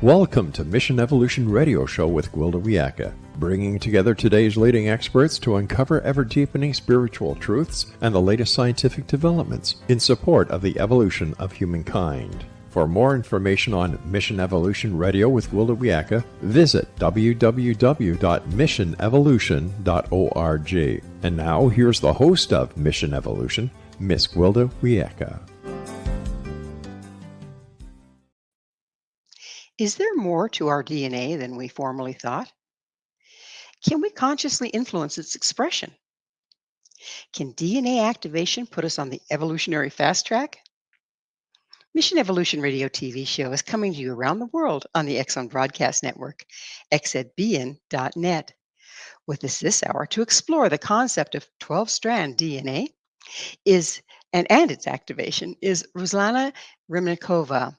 Welcome to Mission Evolution Radio Show with Gwilda Wiyaka, bringing together today's leading experts to uncover ever-deepening spiritual truths and the latest scientific developments in support of the evolution of humankind. For more information on Mission Evolution Radio with Gwilda Wiyaka, visit www.missionevolution.org. And now, here's the host of Mission Evolution, Miss Gwilda Wiyaka. Is there more to our DNA than we formerly thought? Can we consciously influence its expression? Can DNA activation put us on the evolutionary fast track? Mission Evolution Radio TV show is coming to you around the world on the Exxon Broadcast Network, xzbn.net. With us this hour to explore the concept of 12-strand DNA and its activation is Ruslana Remennikova.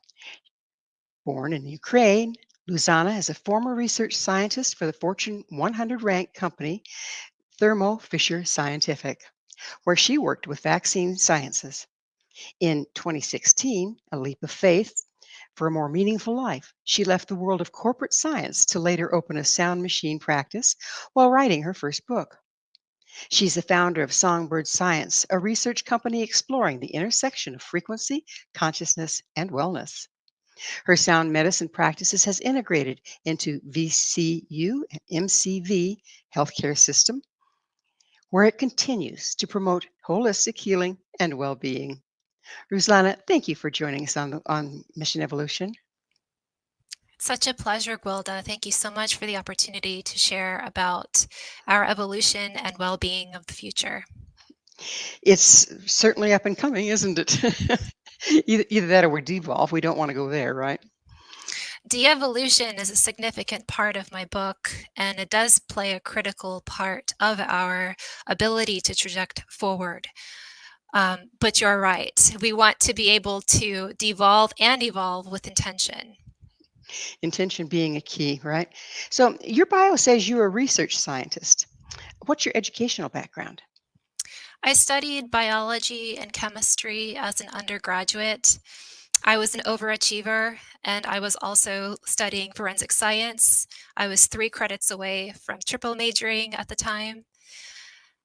Born in Ukraine, Ruslana is a former research scientist for the Fortune 100 ranked company Thermo Fisher Scientific, where she worked with vaccine sciences. In 2016, a leap of faith for a more meaningful life, she left the world of corporate science to later open a sound machine practice while writing her first book. She's the founder of Songbird Science, a research company exploring the intersection of frequency, consciousness, and wellness. Her sound medicine practices has integrated into VCU and MCV healthcare system, where it continues to promote holistic healing and well-being. Ruslana, thank you for joining us on Mission Evolution. Such a pleasure, Gwilda. Thank you so much for the opportunity to share about our evolution and well-being of the future. It's certainly up and coming, isn't it? Either that or we devolve. We don't want to go there, right? De-evolution is a significant part of my book, and it does play a critical part of our ability to traject forward. But you're right. We want to be able to devolve and evolve with intention. Intention being a key, right? So your bio says you're a research scientist. What's your educational background? I studied biology and chemistry as an undergraduate. I was an overachiever, and I was also studying forensic science. I was 3 credits away from triple majoring at the time.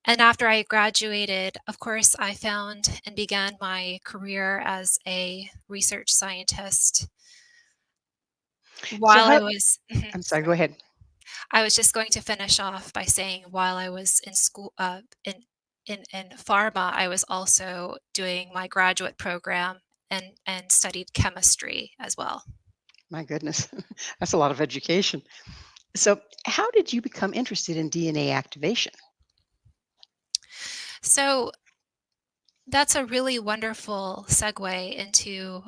And after I graduated, of course, I found and began my career as a research scientist. I'm sorry, go ahead. I was just going to finish off by saying while I was in school, in pharma, I was also doing my graduate program and studied chemistry as well. My goodness, that's a lot of education. So how did you become interested in DNA activation? So that's a really wonderful segue into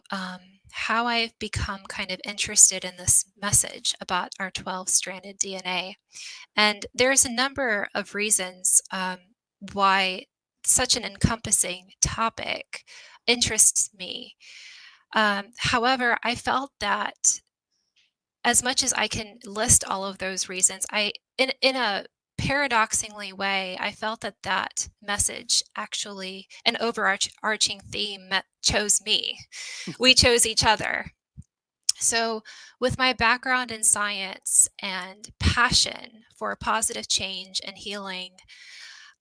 how I've become kind of interested in this message about our 12-stranded DNA. And there's a number of reasons why such an encompassing topic interests me. However, I felt that as much as I can list all of those reasons, in a paradoxingly way, I felt that message actually, an overarching theme, chose me. We chose each other. So with my background in science and passion for positive change and healing,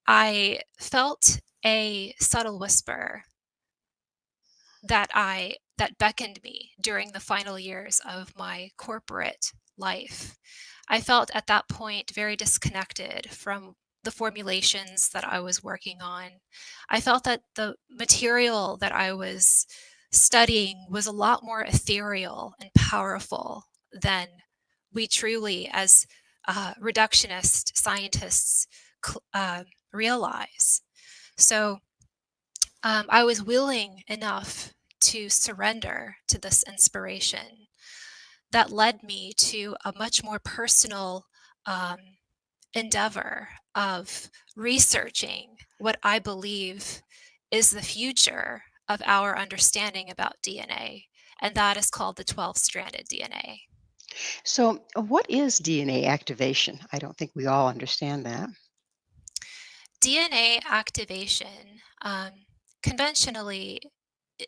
I felt a subtle whisper that beckoned me during the final years of my corporate life. I felt at that point very disconnected from the formulations that I was working on. I felt that the material that I was studying was a lot more ethereal and powerful than we truly, as reductionist scientists, realize. So I was willing enough to surrender to this inspiration that led me to a much more personal endeavor of researching what I believe is the future of our understanding about DNA, and that is called the 12-stranded DNA. So what is DNA activation? I don't think we all understand that. DNA activation conventionally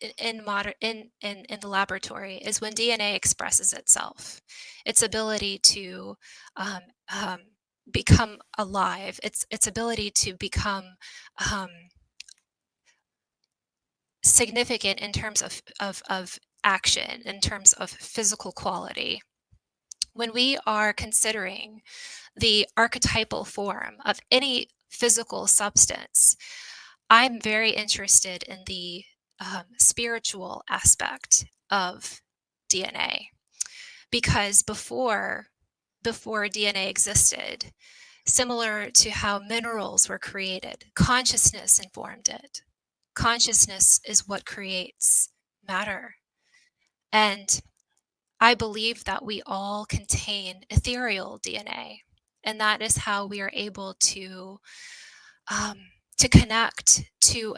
in the laboratory is when DNA expresses itself, its ability to um, um, become alive, its ability to become um, significant in terms of action, in terms of physical quality. When we are considering the archetypal form of any physical substance, I'm very interested in the spiritual aspect of DNA, because before DNA existed, similar to how minerals were created, consciousness informed it. Consciousness is what creates matter. And I believe that we all contain ethereal DNA, and that is how we are able um, to connect to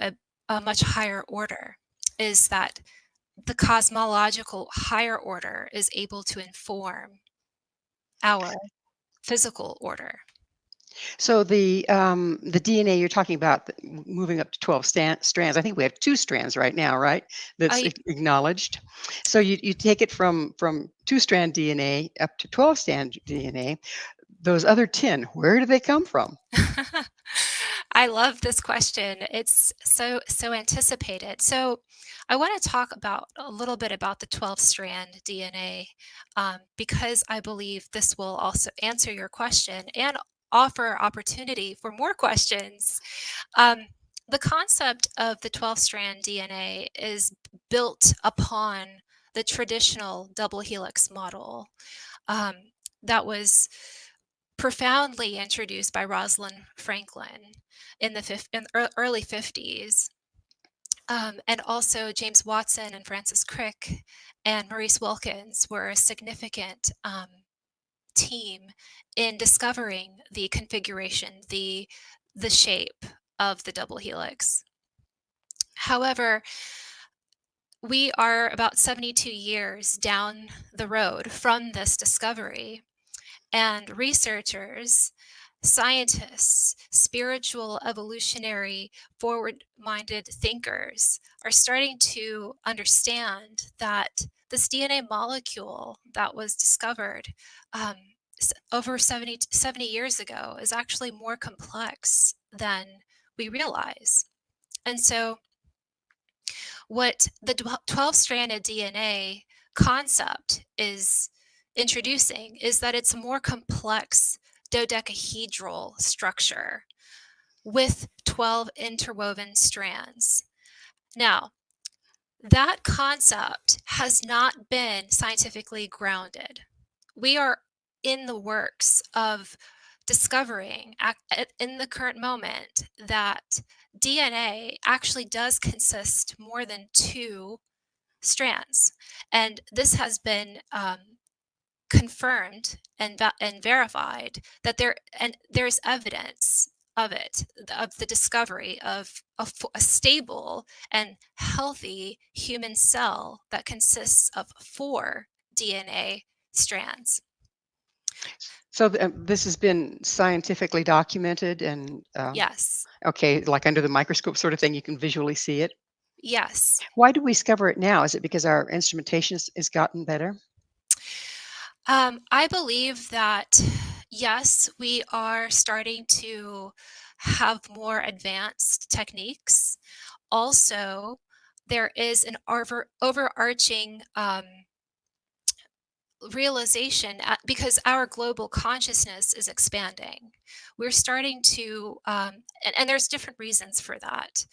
a much higher order, is that the cosmological higher order is able to inform our physical order. So the DNA you're talking about, moving up to 12 strands. I think we have 2 strands right now, right? That's I acknowledged. So you take it from 2-strand DNA up to 12-strand DNA. Those other 10, where do they come from? I love this question. It's so anticipated. So I want to talk about a little bit about the 12-strand DNA, because I believe this will also answer your question and offer opportunity for more questions. Um, the concept of the 12-strand DNA is built upon the traditional double helix model, um, that was profoundly introduced by Rosalind Franklin in the early 50s. And also James Watson and Francis Crick and Maurice Wilkins were a significant team in discovering the configuration, the shape of the double helix. However, we are about 72 years down the road from this discovery, and researchers, scientists, spiritual, evolutionary, forward minded thinkers are starting to understand that this DNA molecule that was discovered um, over 70 years ago is actually more complex than we realize. And so, what the 12-stranded DNA concept is introducing is that it's a more complex dodecahedral structure with 12 interwoven strands. Now, that concept has not been scientifically grounded. We are in the works of discovering in the current moment that DNA actually does consist more than 2 strands. And this has been confirmed and verified that there's evidence of it, of the discovery of a stable and healthy human cell that consists of 4 DNA strands. So this has been scientifically documented and Yes. okay, like under the microscope sort of thing, you can visually see it. Yes. Why do we discover it now? Is it because our instrumentation has gotten better? I believe that, yes, we are starting to have more advanced techniques. Also, there is an overarching realization because our global consciousness is expanding. We're starting to, and there's different reasons for that,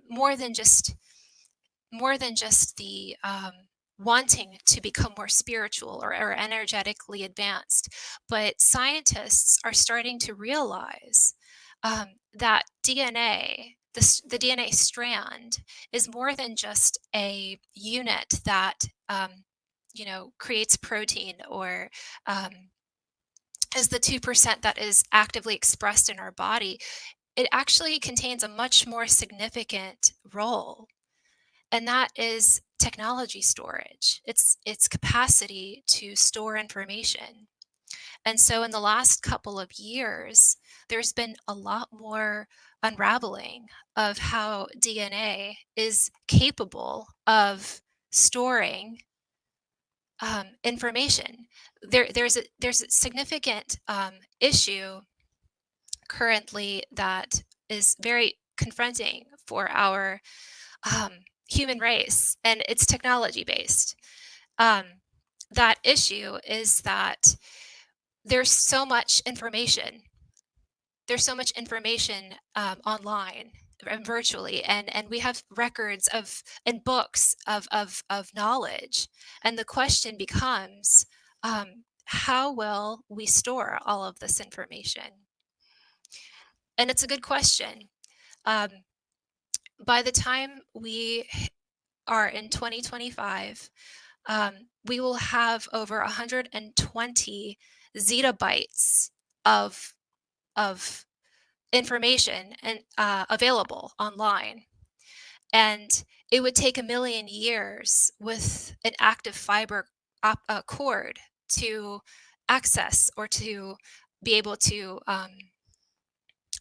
more than just the wanting to become more spiritual or energetically advanced, but scientists are starting to realize that DNA, the DNA strand, is more than just a unit that creates protein or um, is the 2% that is actively expressed in our body. It actually contains a much more significant role, and that is technology storage. It's capacity to store information. And so in the last couple of years, there's been a lot more unraveling of how DNA is capable of storing information. There's a significant issue currently that is very confronting for our human race, and it's technology based. Um, that issue is that there's so much information. There's so much information online and virtually, and we have records of and books of knowledge, and the question becomes, how will we store all of this information? And it's a good question. Um, by the time we are in 2025, we will have over 120 zettabytes of of information and available online, and it would take 1,000,000 years with an active fiber cord to access or to be able to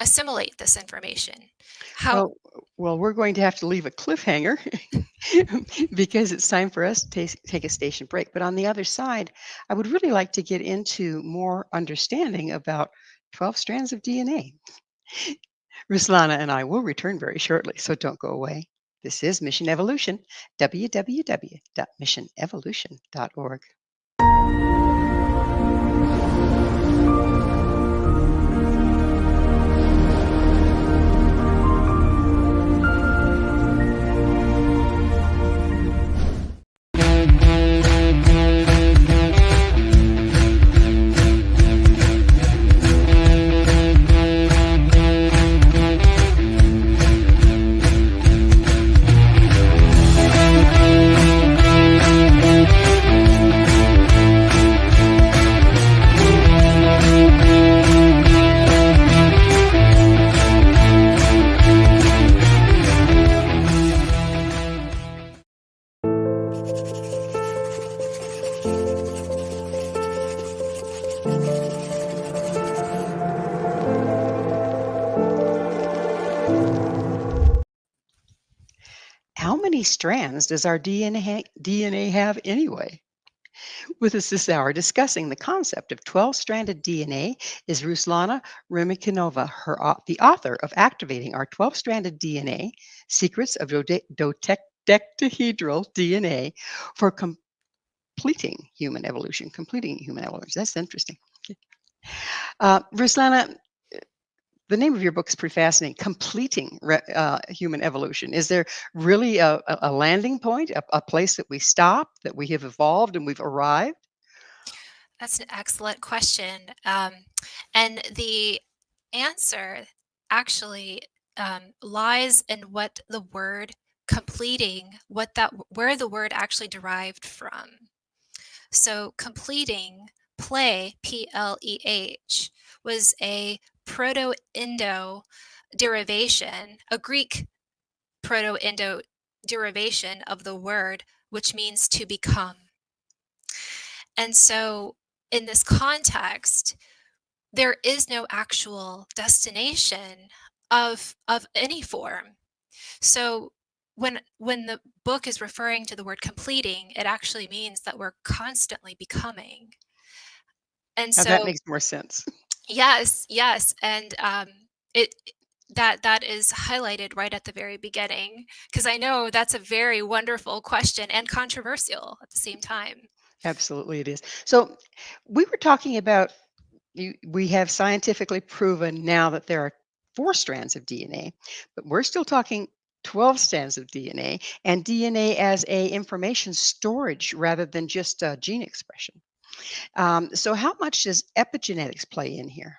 assimilate this information. How Well, we're going to have to leave a cliffhanger because it's time for us to take a station break. But on the other side, I would really like to get into more understanding about 12 strands of DNA. Ruslana and I will return very shortly, so don't go away. This is Mission Evolution, www.missionevolution.org. How many strands does our DNA have anyway? With us this hour discussing the concept of 12-stranded DNA is Ruslana Remennikova, the author of Activating Our 12-Stranded DNA, Secrets of Dodecahedral DNA for completing human evolution. That's interesting. Ruslana, the name of your book is pretty fascinating. Completing human evolution. Is there really a landing point, a place that we stop, that we have evolved and we've arrived? That's an excellent question. And the answer actually lies in what the word completing, where the word actually derived from. So completing, Pleh, was a Proto-Indo derivation, a Greek Proto-Indo derivation of the word, which means to become. And so in this context, there is no actual destination of any form. So when the book is referring to the word completing, it actually means that we're constantly becoming. And Now that so makes more sense. yes, and it that is highlighted right at the very beginning, because I know that's a very wonderful question and controversial at the same time. Absolutely, it is. So we were talking about we have scientifically proven now that there are 4 strands of DNA, but we're still talking 12 strands of DNA and DNA as a information storage rather than just gene expression. So how much does epigenetics play in here?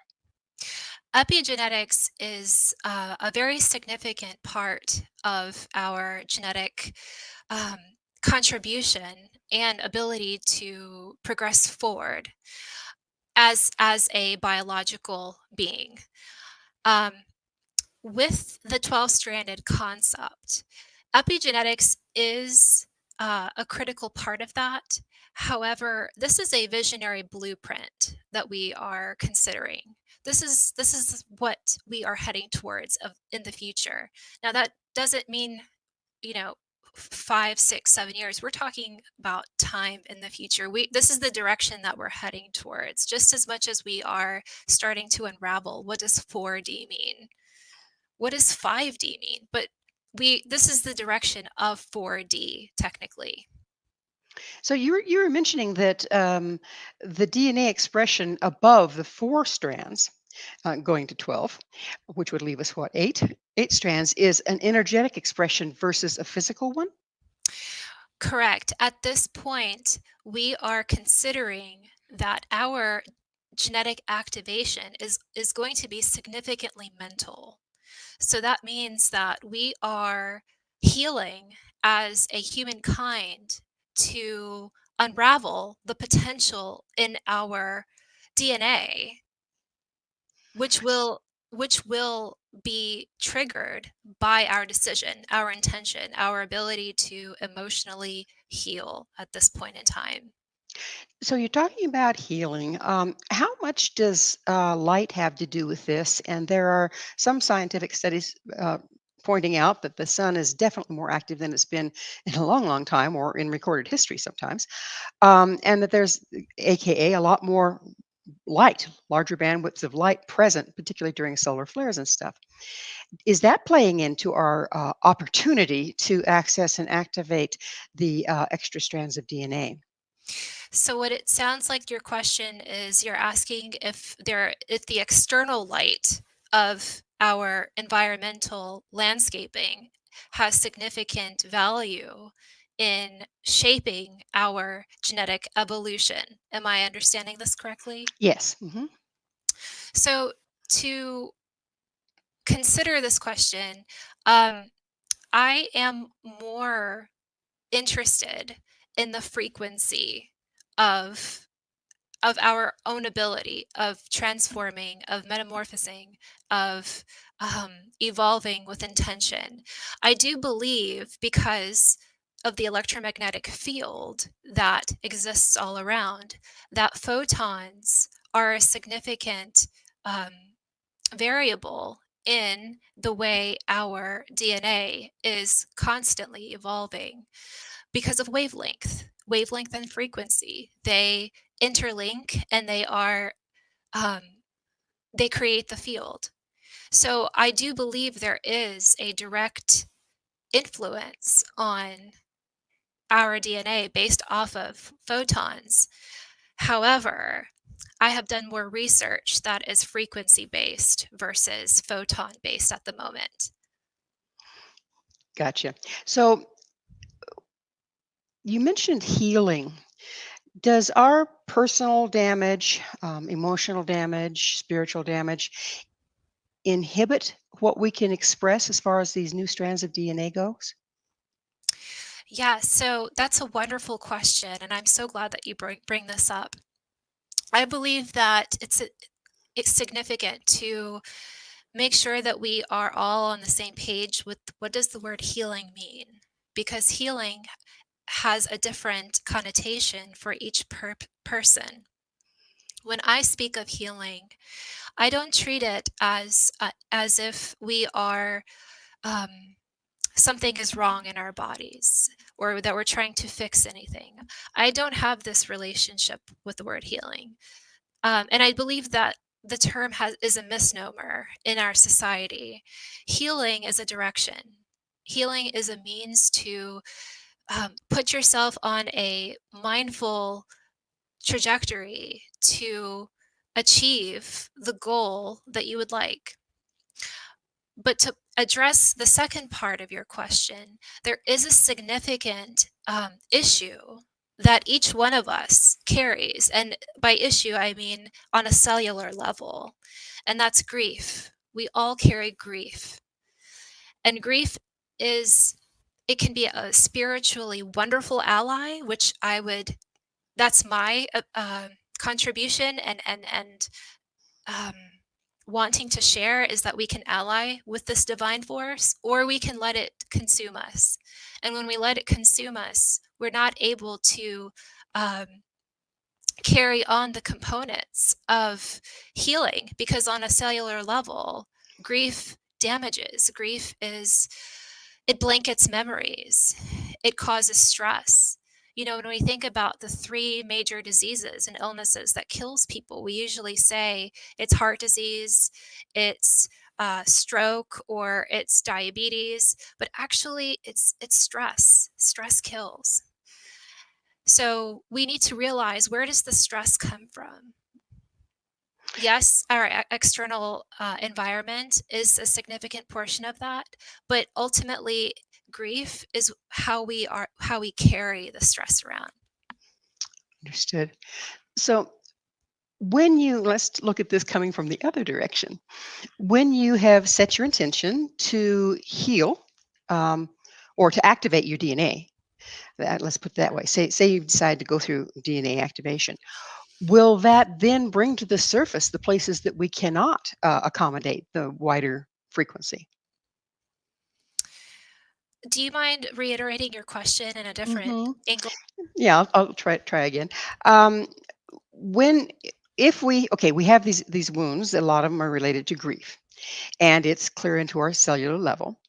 Epigenetics is a very significant part of our genetic um, contribution and ability to progress forward as a biological being. Um, with the 12-stranded concept, epigenetics is a critical part of that. However, this is a visionary blueprint that we are considering. This is what we are heading towards in the future. Now, that doesn't mean, you know, 5, 6, 7 years. We're talking about time in the future. This is the direction that we're heading towards, just as much as we are starting to unravel what does 4D mean? What does 5D mean? But this is the direction of 4D technically. So you were mentioning that the DNA expression above the four strands, going to 12, which would leave us what, eight? Eight strands is an energetic expression versus a physical one? Correct. At this point, we are considering that our genetic activation is going to be significantly mental. So that means that we are healing as a humankind to unravel the potential in our DNA, which will which will be triggered by our decision, our intention, our ability to emotionally heal at this point in time. So you're talking about healing. How much does light have to do with this? And there are some scientific studies pointing out that the sun is definitely more active than it's been in a long, long time, or in recorded history sometimes, and that there's, AKA, a lot more light, larger bandwidths of light present, particularly during solar flares and stuff. Is that playing into our opportunity to access and activate the extra strands of DNA? So what it sounds like your question is, you're asking if the external light of our environmental landscaping has significant value in shaping our genetic evolution. Am I understanding this correctly? Yes. Hmm. So to consider this question, um, I am more interested in the frequency of our own ability of transforming, of metamorphosing, of um, evolving with intention. I do believe, because of the electromagnetic field that exists all around, that photons are a significant um, variable in the way our DNA is constantly evolving because of wavelength and frequency. They interlink, and um, they create the field. So I do believe there is a direct influence on our DNA based off of photons. However, I have done more research that is frequency based versus photon based at the moment. Gotcha. So you mentioned healing. Does our personal damage, emotional damage, spiritual damage inhibit what we can express as far as these new strands of DNA goes? Yeah, so that's a wonderful question, and I'm so glad that you bring this up. I believe that it's significant to make sure that we are all on the same page with what does the word healing mean? Because healing has a different connotation for each person. When I speak of healing, I don't treat it as if we are um, something is wrong in our bodies or that we're trying to fix anything. I don't have this relationship with the word healing. And I believe that the term is a misnomer in our society. Healing is a direction. Healing is a means to put yourself on a mindful trajectory to achieve the goal that you would like. But to address the second part of your question, there is a significant issue that each one of us carries. And by issue, I mean on a cellular level, and that's grief. We all carry grief. And grief it can be a spiritually wonderful ally, which that's my contribution and um, wanting to share, is that we can ally with this divine force, or we can let it consume us. And when we let it consume us, we're not able to um, carry on the components of healing, because on a cellular level, grief damages. It blankets memories. It causes stress. When we think about the 3 major diseases and illnesses that kills people, we usually say it's heart disease, it's stroke, or it's diabetes, but actually it's stress. Stress kills. So we need to realize, where does the stress come from? Yes, our external environment is a significant portion of that, but ultimately grief is how we carry the stress around. Understood. So let's look at this coming from the other direction. When you have set your intention to heal, or to activate your DNA, let's put it that way. Say you decide to go through DNA activation. Will that then bring to the surface the places that we cannot accommodate the wider frequency? Do you mind reiterating your question in a different angle? Yeah, I'll try again. Um, when if we we have these wounds, a lot of them are related to grief, and it's clear into our cellular level.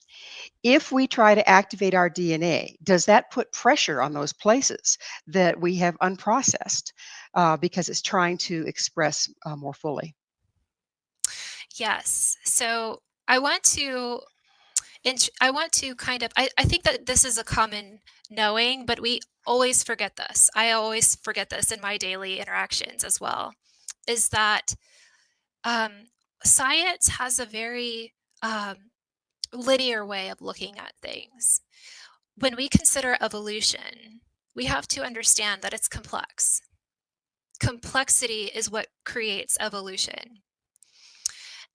If we try to activate our DNA, does that put pressure on those places that we have unprocessed, because it's trying to express more fully? Yes. So I want to kind of, I think that this is a common knowing, but we always forget this. I always forget this in my daily interactions as well, is that um, science has a very linear way of looking at things. When we consider evolution, we have to understand that it's complex. Complexity is what creates evolution.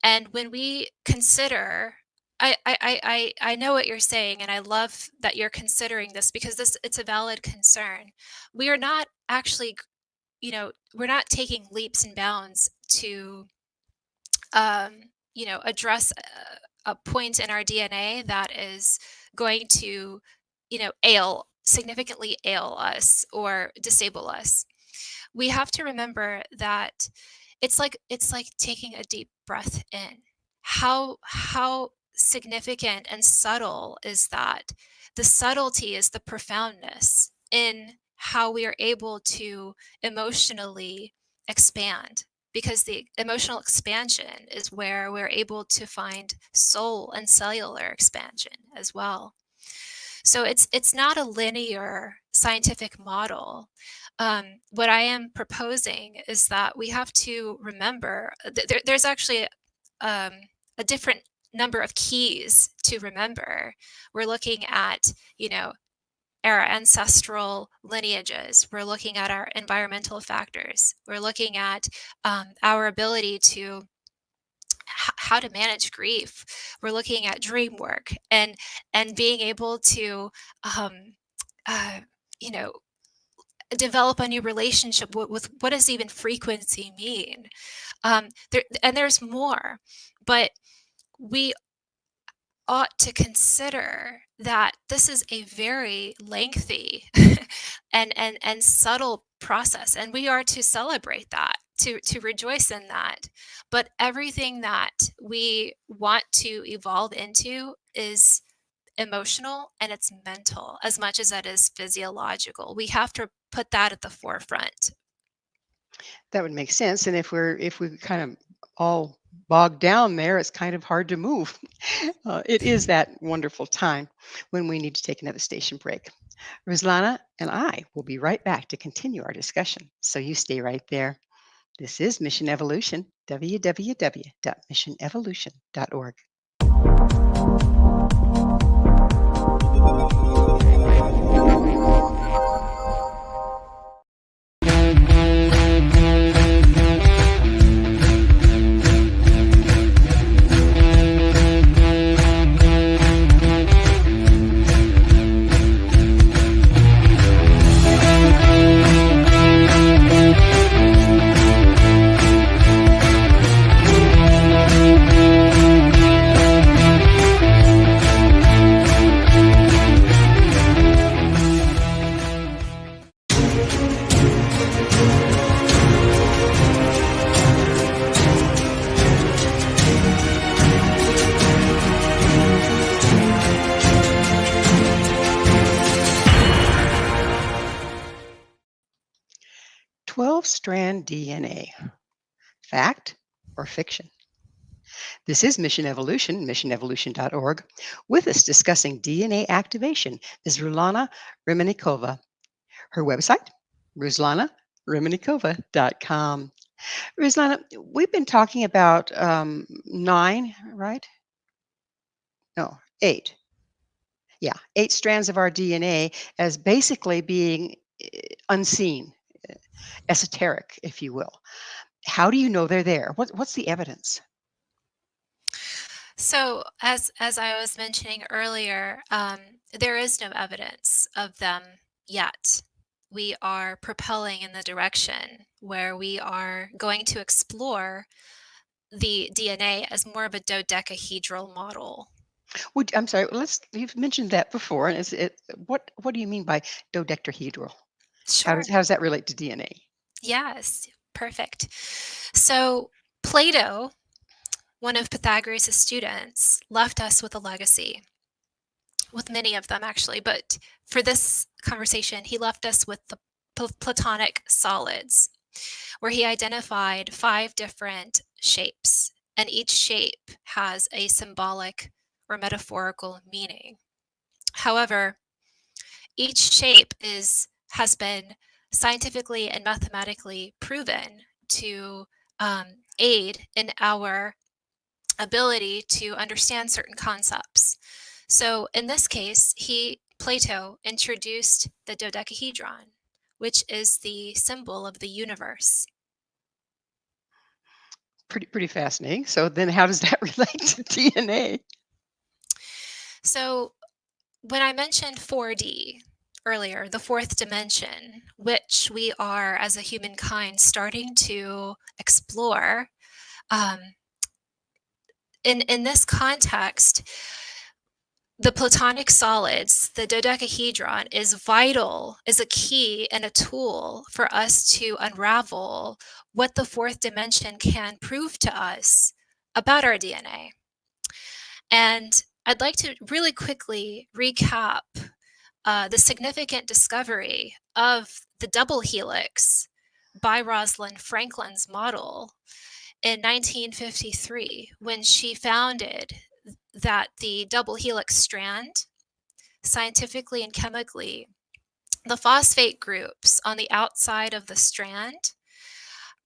And when we consider, I know what you're saying, and I love that you're considering this, because it's a valid concern. We are not actually, we're not taking leaps and bounds to, address a point in our DNA that is going to, significantly ail us or disable us. We have to remember that it's like taking a deep breath in. How significant and subtle is that? The subtlety is the profoundness in how we are able to emotionally expand, because the emotional expansion is where we're able to find soul and cellular expansion as well. So it's not a linear scientific model. What I am proposing is that we have to remember there's actually a different number of keys to remember. We're looking at, our ancestral lineages. We're looking at our environmental factors. We're looking at our ability to how to manage grief. We're looking at dream work and being able to uh, you know develop a new relationship with what does even frequency mean. There's more, but we ought to consider that this is a very lengthy and subtle process, and we are to celebrate that, to rejoice in that. But everything that we want to evolve into is emotional, and it's mental as much as it is physiological. We have to put that at the forefront. That would make sense. And if we kind of all bogged down there, it's kind of hard to move. It is that wonderful time when we need to take another station break. Ruslana and I will be right back to continue our discussion. So you stay right there. This is Mission Evolution, www.missionevolution.org. 12-strand DNA. Fact or fiction? This is Mission Evolution, missionevolution.org. With us discussing DNA activation is Ruslana Remennikova. Her website, ruslanaremennikova.com. Ruslana, we've been talking about 9, right? No, 8. Yeah, 8 strands of our DNA as basically being unseen, uh, esoteric, if you will. How do you know they're there? What's the evidence? So, as I was mentioning earlier, there is no evidence of them yet. We are propelling in the direction where we are going to explore the DNA as more of a dodecahedral model. I'm sorry. You've mentioned that before, and what do you mean by dodecahedral? Sure. How does that relate to DNA? Yes, perfect. So, Plato, one of Pythagoras' students, left us with a legacy, with many of them actually, but for this conversation, he left us with the Platonic solids, where he identified 5 different shapes, and each shape has a symbolic or metaphorical meaning. However, each shape has been scientifically and mathematically proven to aid in our ability to understand certain concepts. So in this case, Plato introduced the dodecahedron, which is the symbol of the universe. Pretty fascinating. So then how does that relate to DNA? So when I mentioned 4D earlier, the fourth dimension, which we are as a humankind starting to explore, um, in this context, the Platonic solids, the dodecahedron, is vital, is a key and a tool for us to unravel what the fourth dimension can prove to us about our DNA. And I'd like to really quickly recap the significant discovery of the double helix by Rosalind Franklin's model in 1953, when she founded that the double helix strand, scientifically and chemically, the phosphate groups on the outside of the strand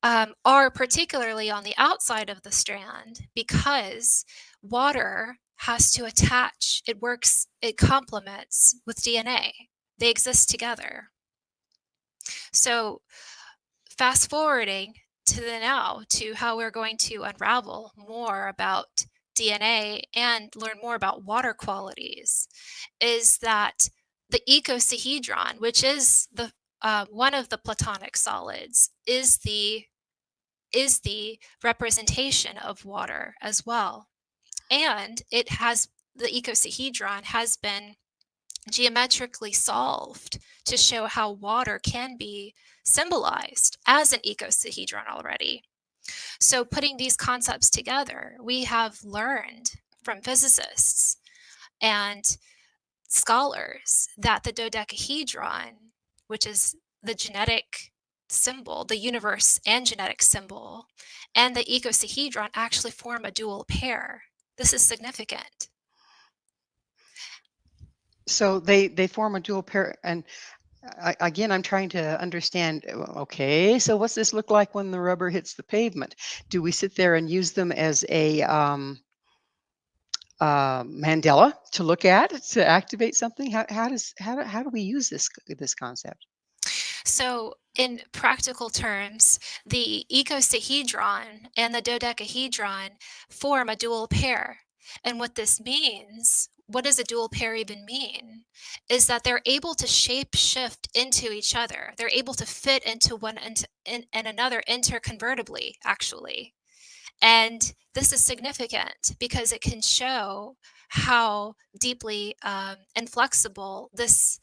are particularly on the outside of the strand because water has to attach. It complements with DNA. They exist together. So fast forwarding to the now to how we're going to unravel more about DNA and learn more about water qualities is that the icosahedron, which is the one of the Platonic solids, is the representation of water as well. And the icosahedron has been geometrically solved to show how water can be symbolized as an icosahedron already. So putting these concepts together, we have learned from physicists and scholars that the dodecahedron, which is the genetic symbol, the universe and genetic symbol, and the icosahedron actually form a dual pair. This is significant. So they form a dual pair, and again, I'm trying to understand. Okay, so what's this look like when the rubber hits the pavement? Do we sit there and use them as a Mandela to look at to activate something? How do we use this concept? So in practical terms, the icosahedron and the dodecahedron form a dual pair. And what this means, what does a dual pair even mean? Is that they're able to shape shift into each other. They're able to fit into one and another interconvertibly, actually. And this is significant because it can show how deeply and flexible this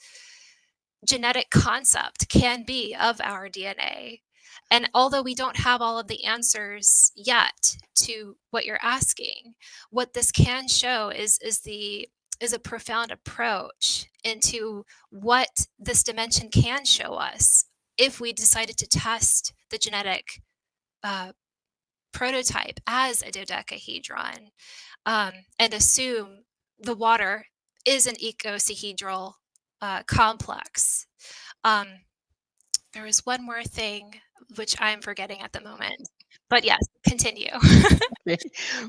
genetic concept can be of our DNA. And although we don't have all of the answers yet to what you're asking, what this can show is a profound approach into what this dimension can show us if we decided to test the genetic prototype as a dodecahedron, and assume the water is an icosahedral complex. Um, there was one more thing which I'm forgetting at the moment, but yes, continue. Okay.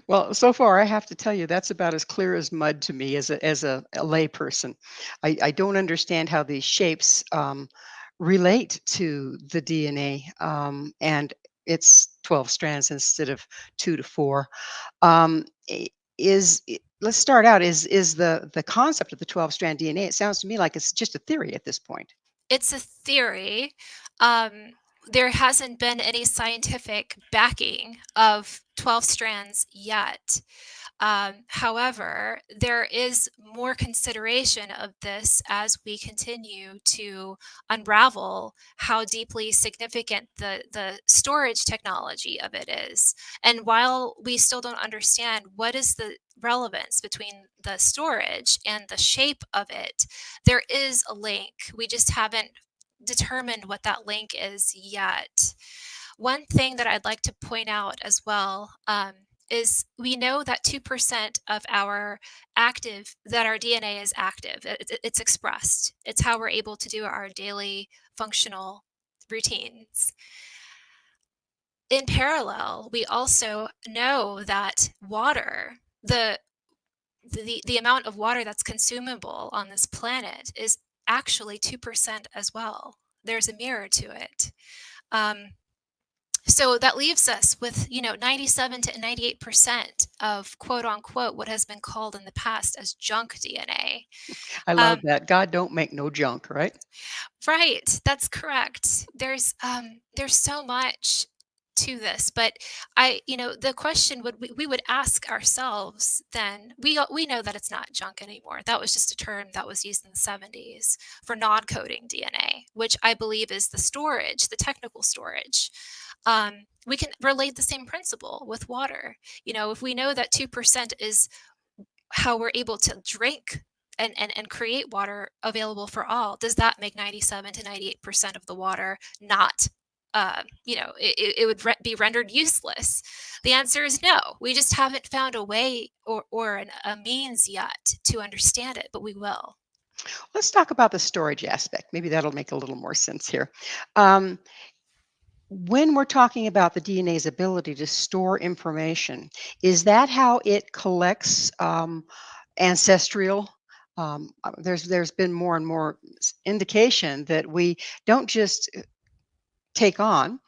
Well, so far I have to tell you that's about as clear as mud to me as a layperson. I don't understand how these shapes relate to the DNA, and it's 12 strands instead of 2 to 4. Um, i- let's start out. Is the concept of the 12-strand DNA? It sounds to me like it's just a theory at this point. It's a theory. Um, there hasn't been any scientific backing of 12 strands yet. However, there is more consideration of this as we continue to unravel how deeply significant the storage technology of it is. And while we still don't understand what is the relevance between the storage and the shape of it, there is a link. We just haven't determined what that link is yet. One thing that I'd like to point out as well, is we know that 2% of our DNA is active. It's expressed. It's how we're able to do our daily functional routines. In parallel, we also know that water, the amount of water that's consumable on this planet is actually 2% as well. There's a mirror to it. Um, so that leaves us with, 97 to 98% of quote unquote what has been called in the past as junk DNA. I love Um, that. God don't make no junk, right? Right, that's correct. There's so much to this, but the question we would ask ourselves then, we know that it's not junk anymore. That was just a term that was used in the 70s for non-coding DNA, which I believe is the storage, the technical storage. We can relate the same principle with water. If we know that 2% is how we're able to drink and create water available for all, does that make 97 to 98% of the water not, it would be rendered useless? The answer is no. We just haven't found a way or a means yet to understand it, but we will. Let's talk about the storage aspect. Maybe that'll make a little more sense here. Um, when we're talking about the DNA's ability to store information, is that how it collects ancestral? There's been more and more indication that we don't just take on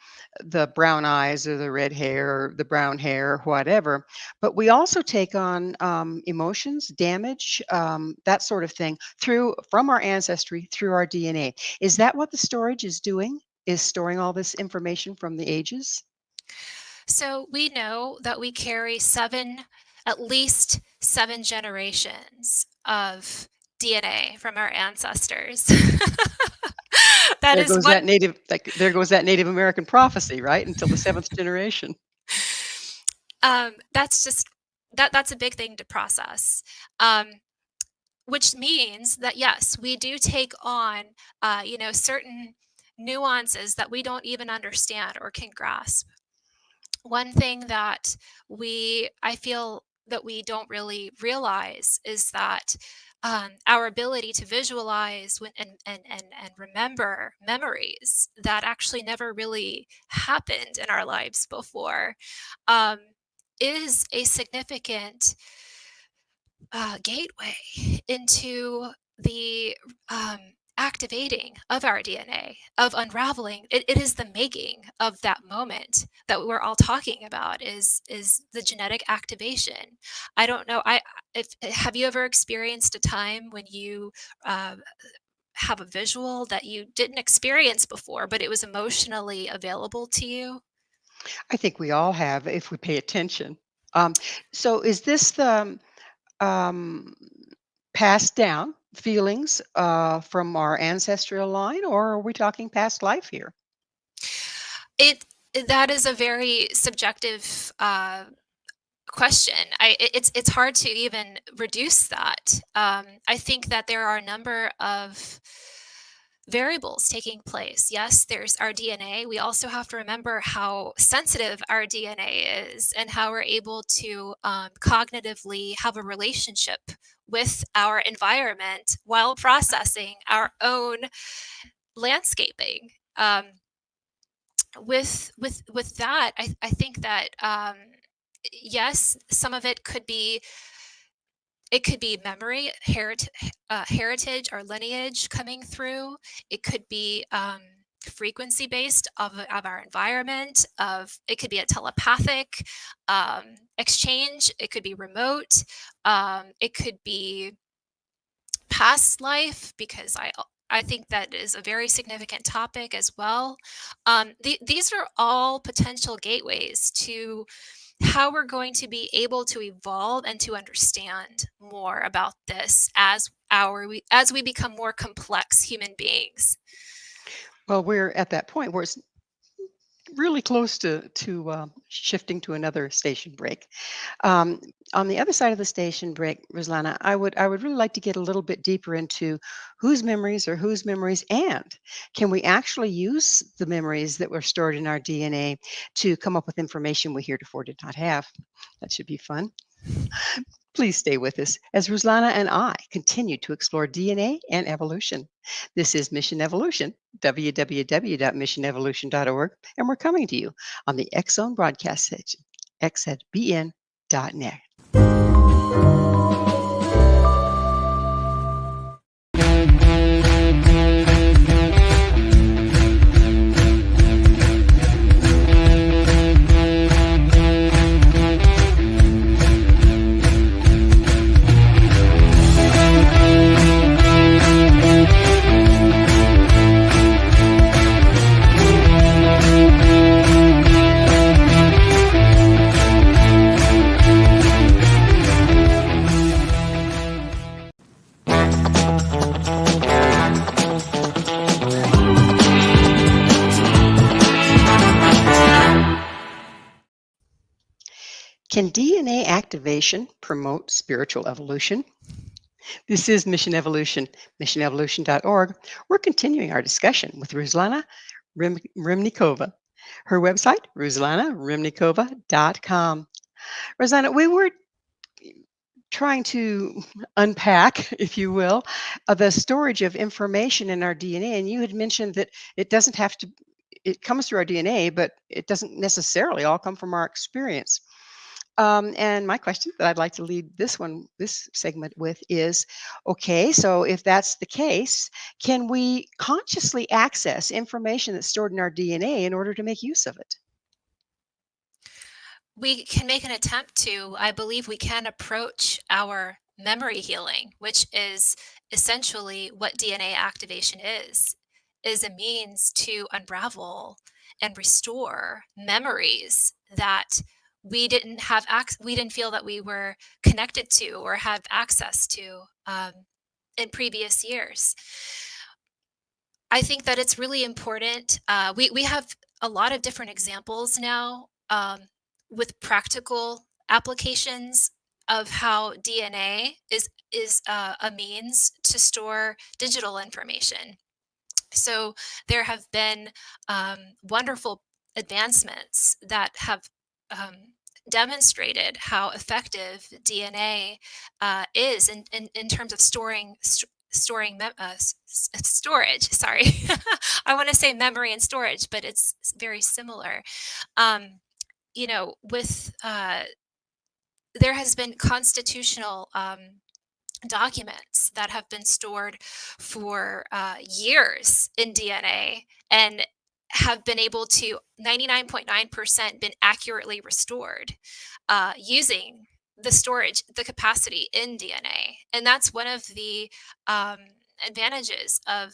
the brown eyes or the red hair or the brown hair or whatever, but we also take on emotions, damage, that sort of thing through from our ancestry through our DNA. Is that what the storage is doing? Is storing all this information from the ages? So we know that we carry at least 7 generations of DNA from our ancestors. That There is goes that one. native, like there goes that Native American prophecy, right? Until the seventh generation. That's just that's a big thing to process. Um, which means that yes, we do take on, certain nuances that we don't even understand or can grasp. One thing that I feel that we don't really realize is that, our ability to visualize and remember memories that actually never really happened in our lives before, um, is a significant gateway into the, activating of our DNA, of unraveling. It is the making of that moment that we're all talking about. Is the genetic activation. I don't know. If have you ever experienced a time when you uh, have a visual that you didn't experience before, but it was emotionally available to you? I think we all have if we pay attention. Um, so is this the um, passed down feelings from our ancestral line, or are we talking past life here? It that is a very subjective question. It's hard to even reduce that. I think that there are a number of variables taking place. Yes, there's our DNA. We also have to remember how sensitive our DNA is and how we're able to cognitively have a relationship with our environment while processing our own landscaping. With that, I think that yes, some of it could be memory, heritage or lineage coming through. It could be frequency based of our environment. It could be a telepathic exchange. It could be remote. It could be past life, because I think that is a very significant topic as well. These are all potential gateways to how we're going to be able to evolve and to understand more about this as we become more complex human beings. Well, we're at that point where it's really close to shifting to another station break. Um, on the other side of the station break, Ruslana, I would really like to get a little bit deeper into whose memories are whose memories, and can we actually use the memories that were stored in our DNA to come up with information we heretofore did not have? That should be fun. Please stay with us as Ruslana and I continue to explore DNA and evolution. This is Mission Evolution, www.missionevolution.org, and we're coming to you on the X Zone broadcast station, xzbn.net. Can DNA activation promote spiritual evolution? This is Mission Evolution, missionevolution.org. We're continuing our discussion with Ruslana Remnikova. Her website, ruslanaremnikova.com. Ruslana, we were trying to unpack, if you will, the storage of information in our DNA, and you had mentioned that it doesn't have to, it comes through our DNA, but it doesn't necessarily all come from our experience. And my question that I'd like to lead this segment with is, okay, so if that's the case, can we consciously access information that's stored in our DNA in order to make use of it? We can make an attempt to, I believe we can approach our memory healing, which is essentially what DNA activation is a means to unravel and restore memories that we didn't feel that we were connected to or have access to in previous years. I think that it's really important. We have a lot of different examples now with practical applications of how DNA is a means to store digital information. So there have been wonderful advancements that have demonstrated how effective DNA is in terms of storage. Sorry, I want to say memory and storage, but it's very similar. Um, with there has been constitutional documents that have been stored for years in DNA and have been able to 99.9% been accurately restored using the capacity in DNA. And that's one of the advantages of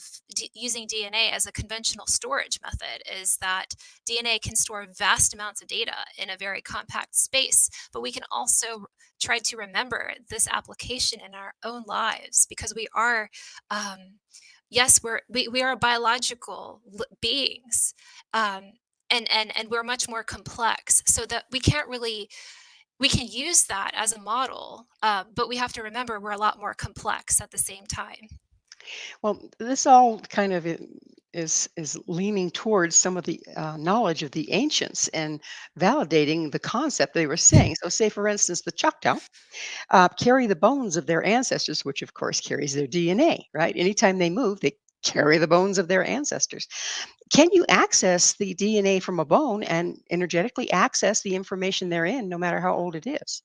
using DNA as a conventional storage method, is that DNA can store vast amounts of data in a very compact space, but we can also try to remember this application in our own lives, because we are yes, we are biological beings, and we're much more complex, so that we can use that as a model, but we have to remember we're a lot more complex at the same time. Well, this all kind of is leaning towards some of the knowledge of the ancients and validating the concept they were saying. So, say for instance, the Choctaw carry the bones of their ancestors, which of course carries their DNA. Right? Anytime they move, they carry the bones of their ancestors. Can you access the DNA from a bone and energetically access the information therein, no matter how old it is?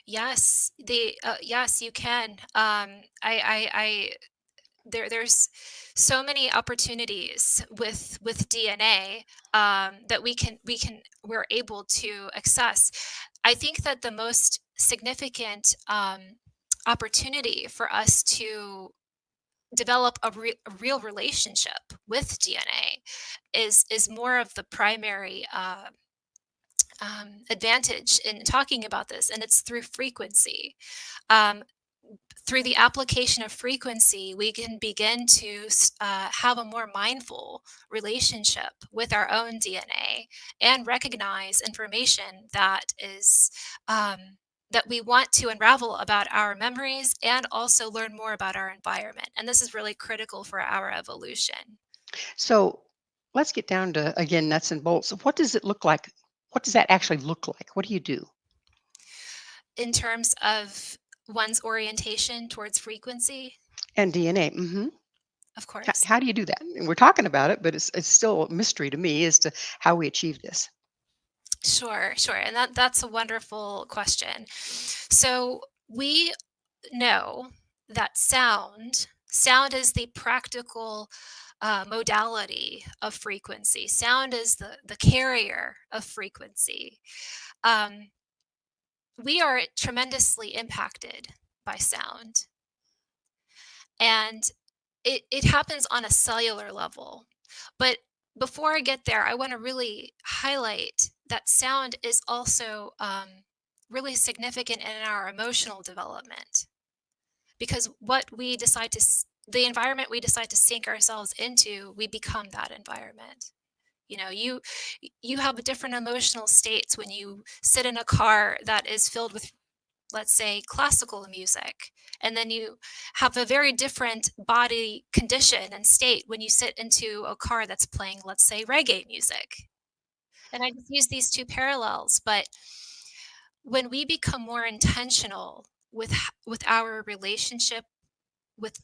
Yes, yes, you can. I there's so many opportunities with DNA that we're able to access. I think that the most significant opportunity for us to develop a real relationship with DNA is more of the primary advantage in talking about this, and it's through frequency. Um, Through the application of frequency, we can begin to have a more mindful relationship with our own DNA and recognize information um, that we want to unravel about our memories and also learn more about our environment. And this is really critical for our evolution So, let's get down to again nuts and bolts. What does it look like? What does that actually look like? What do you do? in terms of one's orientation towards frequency, And DNA. of course. How do you do that? And we're talking about it, but it's still a mystery to me as to how we achieve this. Sure, sure. And that's a wonderful question. So we know that sound is the practical modality of frequency. Sound is the carrier of frequency. Um, we are tremendously impacted by sound, and it happens on a cellular level. But before I get there, I want to really highlight that sound is also really significant in our emotional development, because the environment we decide to sink ourselves into, we become that environment. You know, you have different emotional states when you sit in a car that is filled with, let's say, classical music, and then you have a very different body condition and state when you sit into a car that's playing, let's say, reggae music. And I just use these two parallels, but when we become more intentional with our relationship with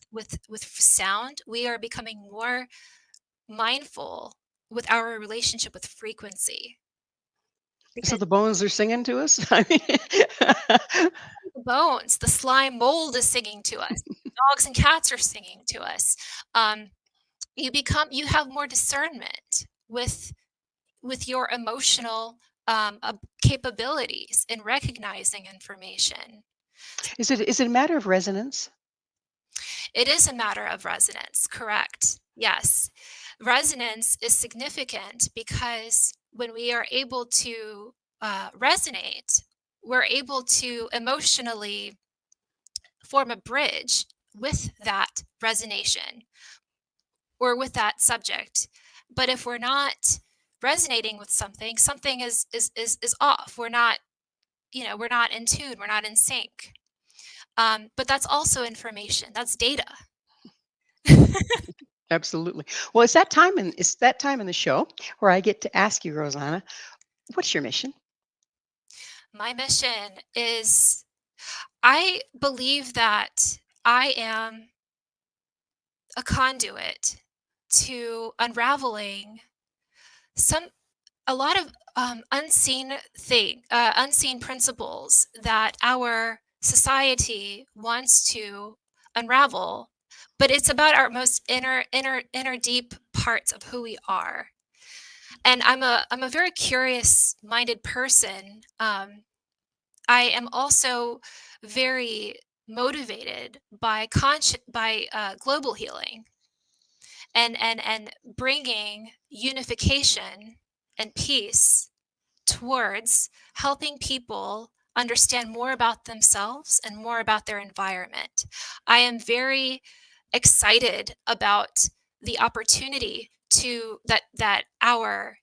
sound, we are becoming more mindful with our relationship with frequency, So because the bones are singing to us. I mean, the bones, the slime mold is singing to us. Dogs and cats are singing to us. Um, you have more discernment with your emotional capabilities in recognizing information. is it a matter of resonance? It is a matter of resonance, correct? Yes. Resonance is significant because when we are able to resonate, we're able to emotionally form a bridge with that resonation or with that subject. But if we're not resonating with something, something is off. We're not in tune, we're not in sync. But that's also information. That's data. Absolutely. Well, it's that time in the show where I get to ask you, Rosanna, what's your mission? My mission is, I believe that I am a conduit to unraveling some a lot of unseen principles that our society wants to unravel. But it's about our most inner deep parts of who we are. And I'm a very curious minded person. I am also very motivated by global healing and bringing unification and peace towards helping people understand more about themselves and more about their environment. I am very excited about the opportunity that our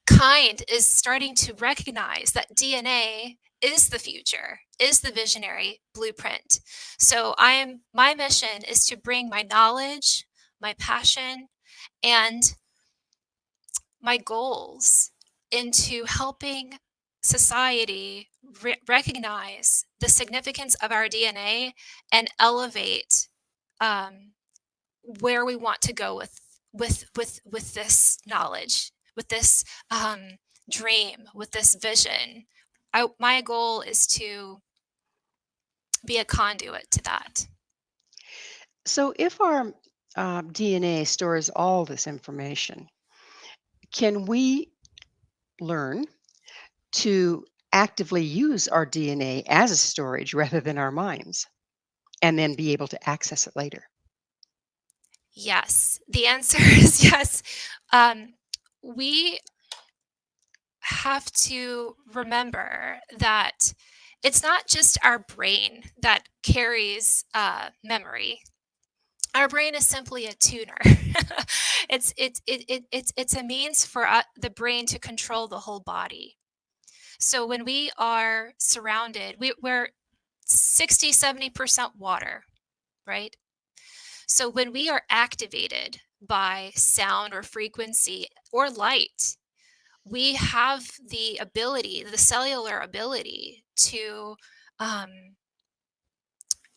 kind is starting to recognize that DNA is the future, is the visionary blueprint. So my mission is to bring my knowledge, my passion, and my goals into helping society recognize the significance of our DNA and elevate um, where we want to go with this knowledge, with this dream, with this vision. My goal is to be a conduit to that. So, if our DNA stores all this information, can we learn to actively use our DNA as a storage rather than our minds and then be able to access it later? Yes, the answer is yes. Um, we have to remember that it's not just our brain that carries memory. Our brain is simply a tuner. It's a means for the brain to control the whole body. So when we are surrounded, we're 60-70% water, right? So when we are activated by sound or frequency or light, we have the ability, the cellular ability um,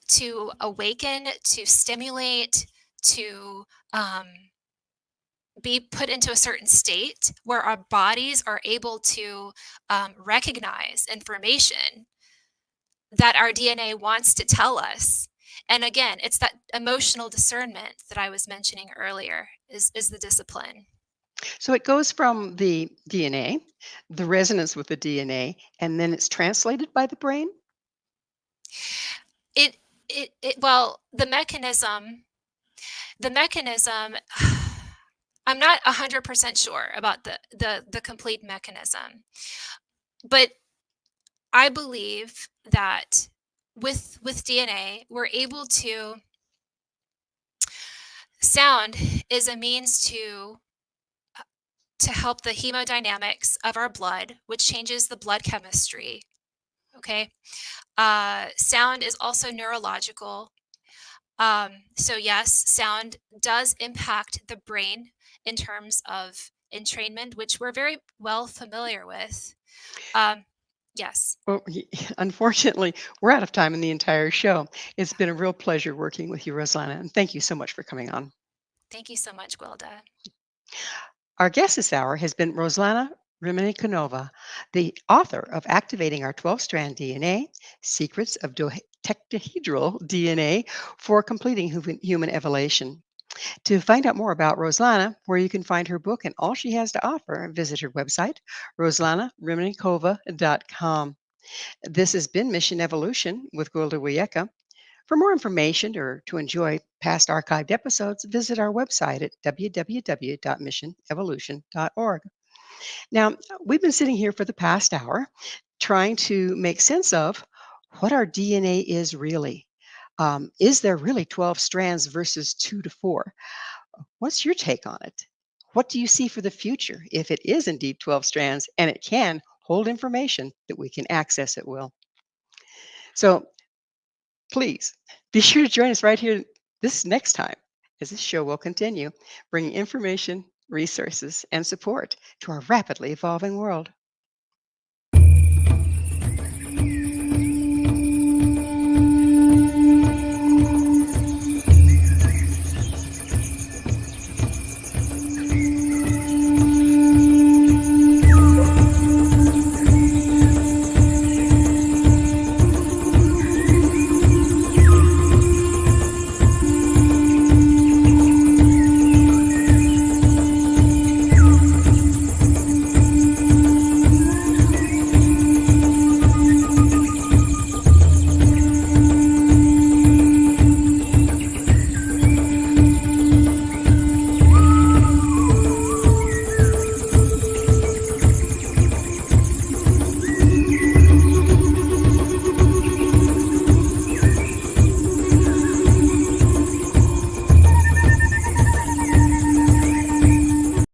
to awaken, to stimulate, to be put into a certain state where our bodies are able to recognize information that our DNA wants to tell us. And again, it's that emotional discernment that I was mentioning earlier is the discipline. So, it goes from the DNA, the resonance with the DNA, and then it's translated by the brain? It well, the mechanism I'm not 100% sure about the complete mechanism, but I believe that with DNA, we're able to sound is a means to help the hemodynamics of our blood, which changes the blood chemistry. Okay. Sound is also neurological. So yes, sound does impact the brain in terms of entrainment, which we're very well familiar with. Um, yes. Well, unfortunately, we're out of time in the entire show. It's been a real pleasure working with you, Ruslana, and thank you so much for coming on. Thank you so much, Gwilda. Our guest this hour has been Ruslana Remennikova, the author of Activating Our 12-Strand DNA, Secrets of Dodecahedral DNA for Completing Human Evolution. To find out more about Ruslana, where you can find her book and all she has to offer, visit her website, ruslanaremennikova.com. This has been Mission Evolution with Gwilda Wiyaka. For more information or to enjoy past archived episodes, visit our website at www.missionevolution.org. Now, we've been sitting here for the past hour trying to make sense of what our DNA is really. Is there really 12 strands versus 2 to 4? What's your take on it? What do you see for the future if it is indeed 12 strands and it can hold information that we can access at will? So please be sure to join us right here this next time, as this show will continue, bringing information, resources, and support to our rapidly evolving world.